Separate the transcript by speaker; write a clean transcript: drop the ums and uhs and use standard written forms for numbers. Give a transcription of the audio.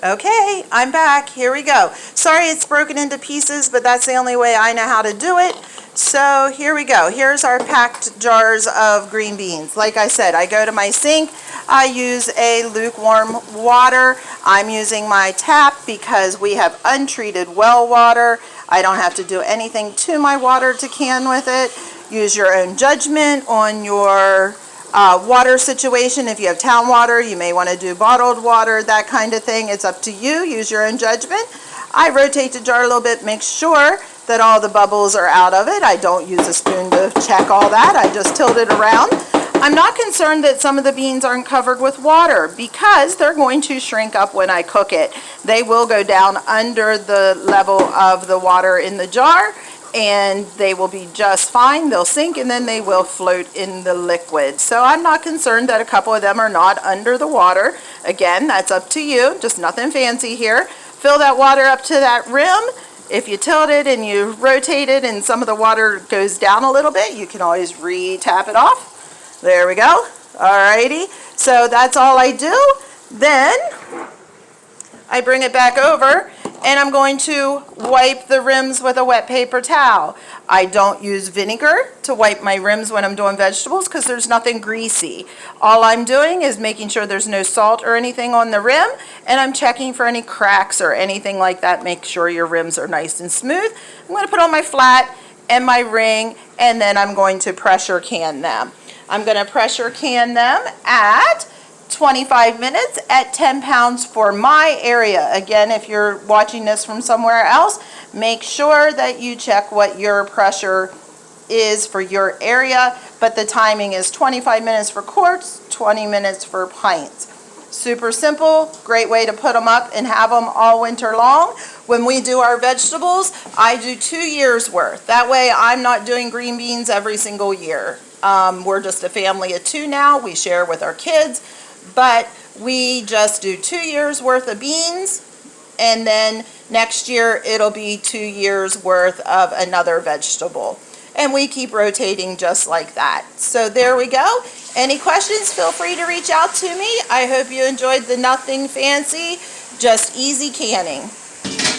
Speaker 1: Okay, I'm back. Here we go. Sorry it's broken into pieces, but that's the only way I know how to do it. So here we go. Here's our packed jars of green beans. Like I said, I go to my sink. I use a lukewarm water. I'm using my tap because we have untreated well water. I don't have to do anything to my water to can with it. Use your own judgment on your water situation. If you have town water, you may want to do bottled water, that kind of thing. It's up to you. Use your own judgment. I rotate the jar a little bit, make sure that all the bubbles are out of it. I don't use a spoon to check all that. I just tilt it around. I'm not concerned that some of the beans aren't covered with water because they're going to shrink up when I cook it. They will go down under the level of the water in the jar, and they will be just fine. They'll sink and then they will float in the liquid. So I'm not concerned that a couple of them are not under the water. Again, that's up to you, just nothing fancy here. Fill that water up to that rim. If you tilt it and you rotate it and some of the water goes down a little bit, you can always re-tap it off. There we go. Alrighty, so that's all I do. Then I bring it back over and I'm going to wipe the rims with a wet paper towel. I don't use vinegar to wipe my rims when I'm doing vegetables because there's nothing greasy. All I'm doing is making sure there's no salt or anything on the rim, and I'm checking for any cracks or anything like that. Make sure your rims are nice and smooth. I'm going to put on my flat and my ring, and then I'm going to pressure can them. I'm going to pressure can them at 25 minutes at 10 pounds for my area. Again, if you're watching this from somewhere else, make sure that you check what your pressure is for your area, but the timing is 25 minutes for quarts, 20 minutes for pints. Super simple, great way to put them up and have them all winter long. When we do our vegetables, I do 2 years worth. That way I'm not doing green beans every single year. We're just a family of 2 now. We share with our kids, but we just do 2 years worth of beans, and then next year it'll be 2 years worth of another vegetable. And we keep rotating just like that. So there we go. Any questions, feel free to reach out to me. I hope you enjoyed the Nothing Fancy, just easy canning.